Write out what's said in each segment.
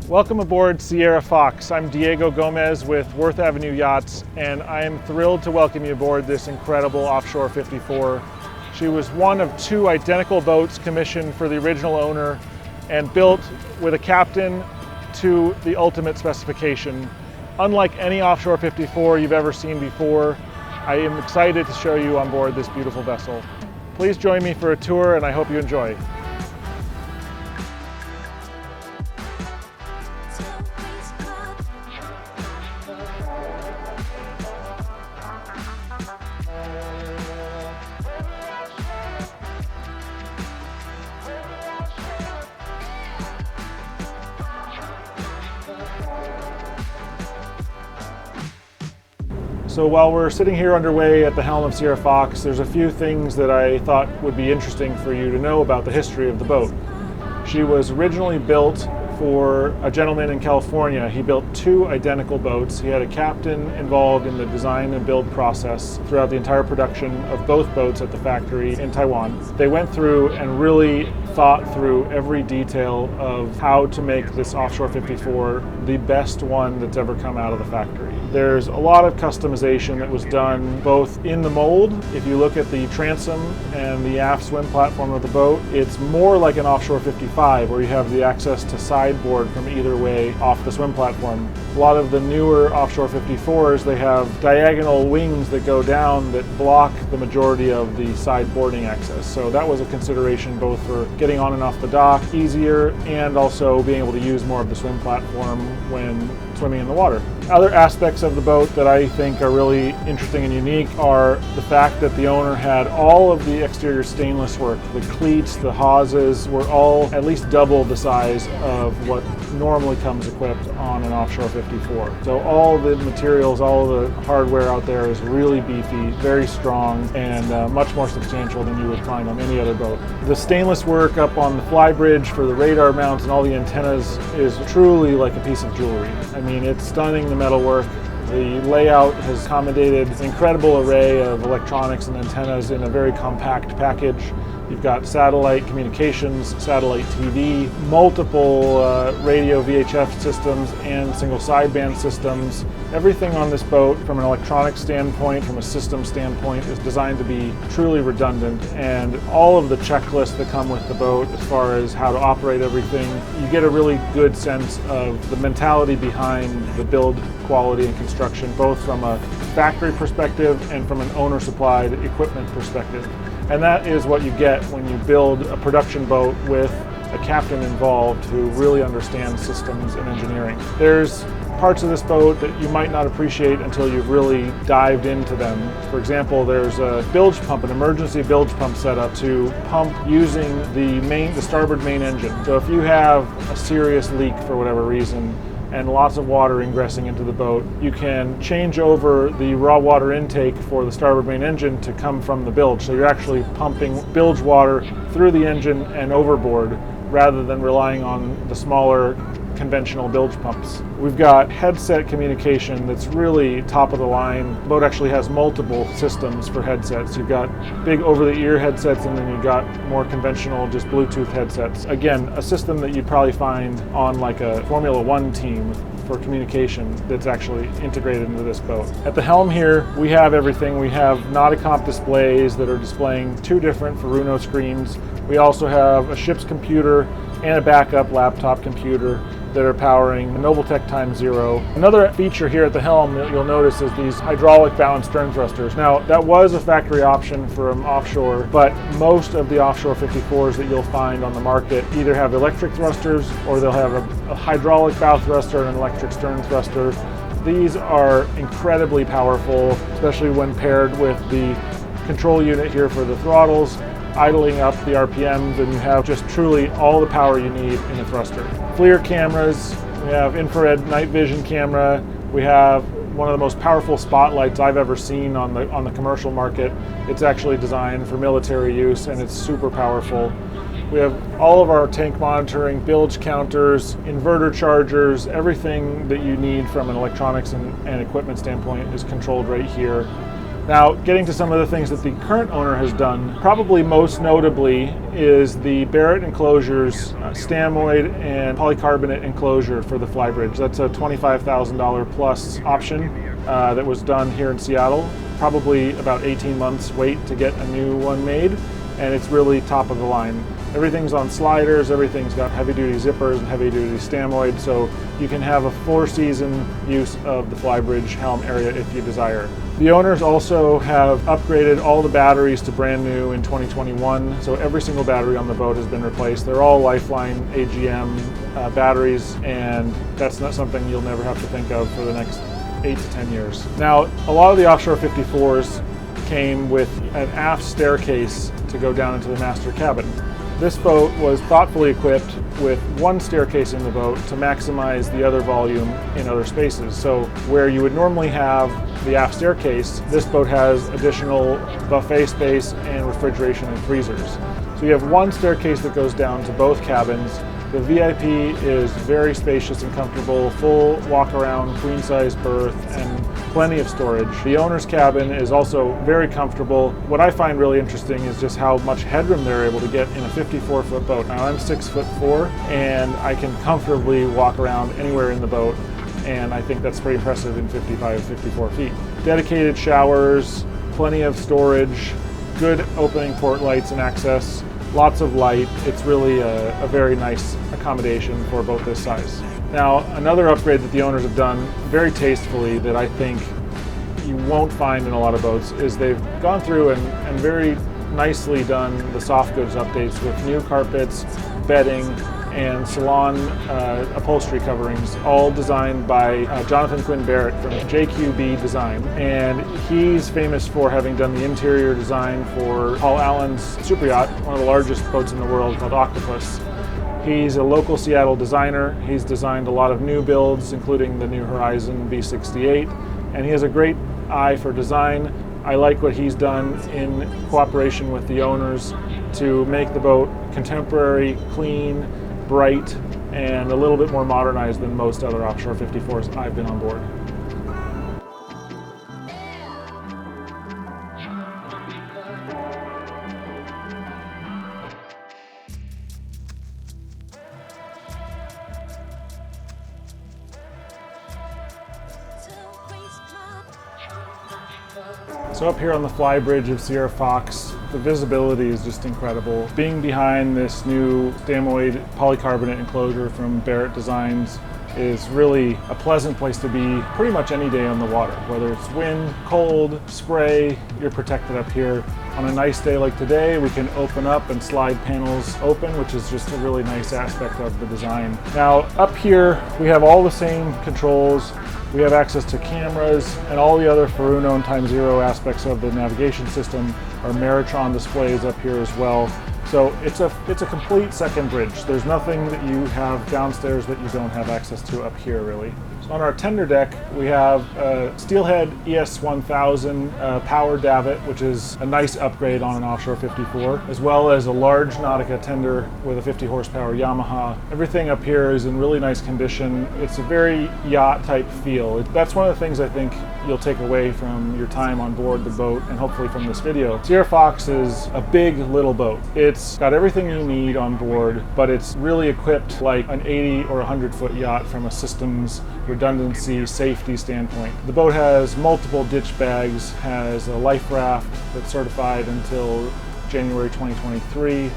Welcome aboard Sierra Fox. I'm Diego Gomez with Worth Avenue Yachts, and I am thrilled to welcome you aboard this incredible Offshore 54. She was one of two identical boats commissioned for the original owner and built with a captain to the ultimate specification. Unlike any Offshore 54 you've ever seen before, I am excited to show you on board this beautiful vessel. Please join me for a tour, and I hope you enjoy. So while we're sitting here underway at the helm of Sierra Fox, there's a few things that I thought would be interesting for you to know about the history of the boat. She was originally built for a gentleman in California. He built two identical boats. He had a captain involved in the design and build process throughout the entire production of both boats at the factory in Taiwan. They went through and really thought through every detail of how to make this Offshore 54 the best one that's ever come out of the factory. There's a lot of customization that was done both in the mold. If you look at the transom and the aft swim platform of the boat, it's more like an Offshore 55 where you have the access to sideboard from either way off the swim platform. A lot of the newer Offshore 54s, they have diagonal wings that go down that block the majority of the side boarding access. So that was a consideration both for getting on and off the dock easier and also being able to use more of the swim platform when swimming in the water. Other aspects of the boat that I think are really interesting and unique are the fact that the owner had all of the exterior stainless work. The cleats, the hawsers were all at least double the size of what normally comes equipped on an Offshore 54. So all the materials, all the hardware out there is really beefy, very strong, and much more substantial than you would find on any other boat. The stainless work up on the flybridge for the radar mounts and all the antennas is truly like a piece of jewelry. I mean, it's stunning, the metalwork. The layout has accommodated an incredible array of electronics and antennas in a very compact package. You've got satellite communications, satellite TV, multiple radio VHF systems and single sideband systems. Everything on this boat from an electronic standpoint, from a system standpoint, is designed to be truly redundant, and all of the checklists that come with the boat as far as how to operate everything, you get a really good sense of the mentality behind the build quality and construction, both from a factory perspective and from an owner-supplied equipment perspective. And that is what you get when you build a production boat with a captain involved who really understands systems and engineering. There's parts of this boat that you might not appreciate until you've really dived into them. For example, there's a bilge pump, an emergency bilge pump setup to pump using the starboard main engine. So if you have a serious leak for whatever reason, and lots of water ingressing into the boat, you can change over the raw water intake for the starboard main engine to come from the bilge. So you're actually pumping bilge water through the engine and overboard rather than relying on the smaller conventional bilge pumps. We've got headset communication that's really top of the line. The boat actually has multiple systems for headsets. You've got big over-the-ear headsets, and then you've got more conventional just Bluetooth headsets. Again, a system that you'd probably find on like a Formula One team for communication that's actually integrated into this boat. At the helm here, we have everything. We have Nauticomp displays that are displaying two different Furuno screens. We also have a ship's computer and a backup laptop computer that are powering Noveltech Time Zero. Another feature here at the helm that you'll notice is these hydraulic bow and stern thrusters. Now, that was a factory option from Offshore, but most of the Offshore 54s that you'll find on the market either have electric thrusters or they'll have a hydraulic bow thruster and an electric stern thruster. These are incredibly powerful, especially when paired with the control unit here for the throttles, idling up the RPMs, and you have just truly all the power you need in a thruster. FLIR cameras, we have infrared night vision camera, we have one of the most powerful spotlights I've ever seen on the commercial market. It's actually designed for military use, and it's super powerful. We have all of our tank monitoring, bilge counters, inverter chargers, everything that you need from an electronics and equipment standpoint is controlled right here. Now, getting to some of the things that the current owner has done, probably most notably is the Barrett enclosures, stamoid and polycarbonate enclosure for the flybridge. That's a $25,000 plus option that was done here in Seattle. Probably about 18 months wait to get a new one made, and it's really top of the line. Everything's on sliders, everything's got heavy-duty zippers and heavy-duty stamoid, so you can have a 4-season use of the flybridge helm area if you desire. The owners also have upgraded all the batteries to brand new in 2021, so every single battery on the boat has been replaced. They're all Lifeline AGM batteries, and that's not something you'll never have to think of for the next 8 to 10 years. Now, a lot of the Offshore 54s came with an aft staircase to go down into the master cabin. This boat was thoughtfully equipped with one staircase in the boat to maximize the other volume in other spaces. So where you would normally have the aft staircase, this boat has additional buffet space and refrigeration and freezers. So you have one staircase that goes down to both cabins. The VIP is very spacious and comfortable, full walk-around, queen-size berth, and plenty of storage. The owner's cabin is also very comfortable. What I find really interesting is just how much headroom they're able to get in a 54-foot boat. Now, I'm 6'4", and I can comfortably walk around anywhere in the boat, and I think that's pretty impressive in 55, 54 feet. Dedicated showers, plenty of storage, good opening port lights and access, lots of light. It's really a very nice accommodation for a boat this size. Now, another upgrade that the owners have done very tastefully that I think you won't find in a lot of boats is they've gone through and very nicely done the soft goods updates with new carpets, bedding, and salon upholstery coverings, all designed by Jonathan Quinn Barrett from JQB Design. And he's famous for having done the interior design for Paul Allen's Super Yacht, one of the largest boats in the world, called Octopus. He's a local Seattle designer. He's designed a lot of new builds, including the New Horizon B68, and he has a great eye for design. I like what he's done in cooperation with the owners to make the boat contemporary, clean, bright, and a little bit more modernized than most other Offshore 54s I've been on board. So up here on the flybridge of Sierra Fox, the visibility is just incredible. Being behind this new stamoid polycarbonate enclosure from Barrett Designs is really a pleasant place to be pretty much any day on the water. Whether it's wind, cold, spray, you're protected up here. On a nice day like today, we can open up and slide panels open, which is just a really nice aspect of the design. Now up here, we have all the same controls. We have access to cameras, and all the other Furuno and Time Zero aspects of the navigation system are Meritron displays up here as well. So it's a complete second bridge. There's nothing that you have downstairs that you don't have access to up here, really. So on our tender deck, we have a Steelhead ES1000 power davit, which is a nice upgrade on an Offshore 54, as well as a large Nautica tender with a 50 horsepower Yamaha. Everything up here is in really nice condition. It's a very yacht type feel. That's one of the things I think you'll take away from your time on board the boat, and hopefully from this video. Sierra Fox is a big little boat. It's got everything you need on board, but it's really equipped like an 80 or 100 foot yacht from a systems, redundancy, safety standpoint. The boat has multiple ditch bags, has a life raft that's certified until January 2023.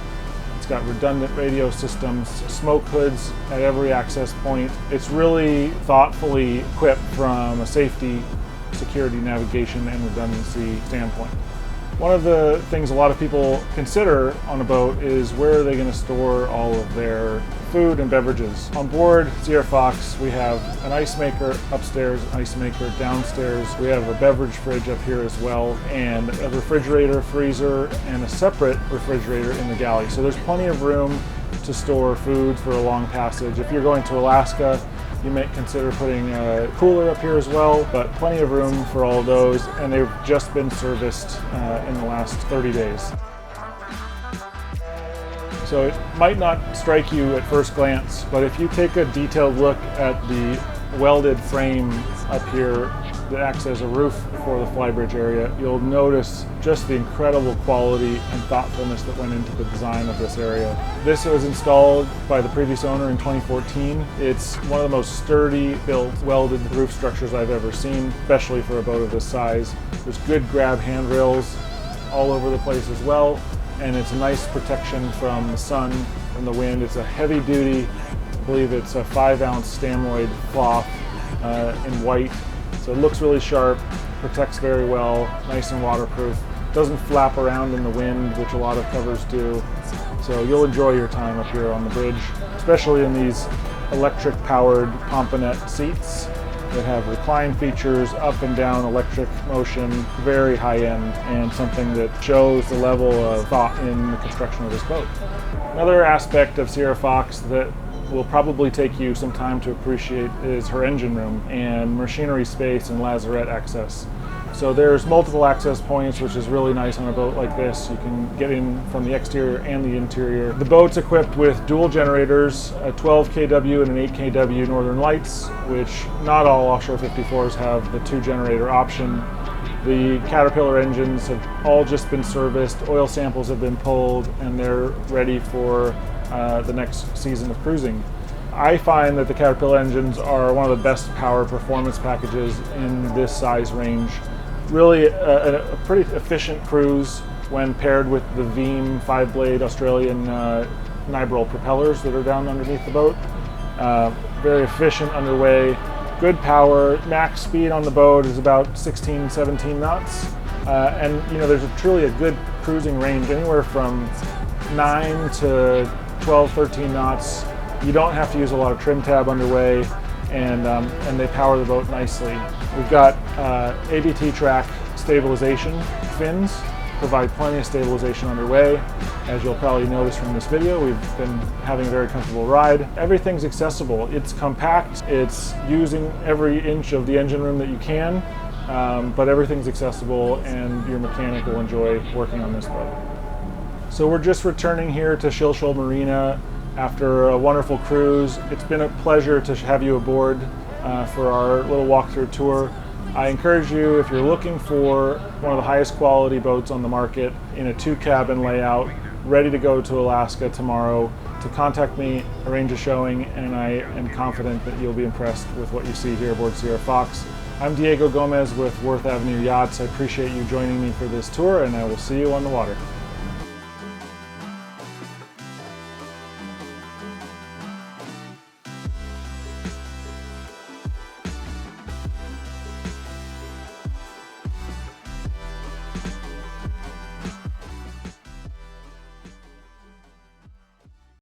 It's got redundant radio systems, smoke hoods at every access point. It's really thoughtfully equipped from a safety, security, navigation, and redundancy standpoint. One of the things a lot of people consider on a boat is where are they going to store all of their food and beverages. On board Sierra Fox, we have an ice maker upstairs, an ice maker downstairs. We have a beverage fridge up here as well, and a refrigerator, freezer, and a separate refrigerator in the galley. So there's plenty of room to store food for a long passage. If you're going to Alaska, you might consider putting a cooler up here as well, but plenty of room for all of those, and they've just been serviced in the last 30 days. So it might not strike you at first glance, but if you take a detailed look at the welded frame up here that acts as a roof for the flybridge area, you'll notice just the incredible quality and thoughtfulness that went into the design of this area. This was installed by the previous owner in 2014. It's one of the most sturdy built welded roof structures I've ever seen, especially for a boat of this size. There's good grab handrails all over the place as well, and it's nice protection from the sun and the wind. It's a heavy duty, I believe it's a 5-ounce stamoid cloth in white. So it looks really sharp, protects very well, nice and waterproof. Doesn't flap around in the wind, which a lot of covers do. So you'll enjoy your time up here on the bridge, especially in these electric powered pomponette seats that have recline features, up and down electric motion, very high end, and something that shows the level of thought in the construction of this boat. Another aspect of Sierra Fox that will probably take you some time to appreciate is her engine room and machinery space and lazarette access. So there's multiple access points, which is really nice on a boat like this. You can get in from the exterior and the interior. The boat's equipped with dual generators, a 12 kW and an 8 kW Northern Lights, which not all offshore 54s have the 2 generator option. The Caterpillar engines have all just been serviced, oil samples have been pulled, and they're ready for the next season of cruising. I find that the Caterpillar engines are one of the best power performance packages in this size range. Really a pretty efficient cruise when paired with the Veeam 5-blade Australian Nibral propellers that are down underneath the boat. Very efficient underway, good power. Max speed on the boat is about 16, 17 knots. And you know, there's truly a good cruising range, anywhere from 9 to 12, 13 knots. You don't have to use a lot of trim tab underway, and they power the boat nicely. We've got ABT track stabilization fins, provide plenty of stabilization underway. As you'll probably notice from this video, we've been having a very comfortable ride. Everything's accessible. It's compact, it's using every inch of the engine room that you can, but everything's accessible and your mechanic will enjoy working on this boat. So we're just returning here to Shilshole Marina after a wonderful cruise. It's been a pleasure to have you aboard for our little walkthrough tour. I encourage you, if you're looking for one of the highest quality boats on the market in a 2-cabin layout, ready to go to Alaska tomorrow, to contact me, arrange a showing, and I am confident that you'll be impressed with what you see here aboard Sierra Fox. I'm Diego Gomez with Worth Avenue Yachts. I appreciate you joining me for this tour, and I will see you on the water.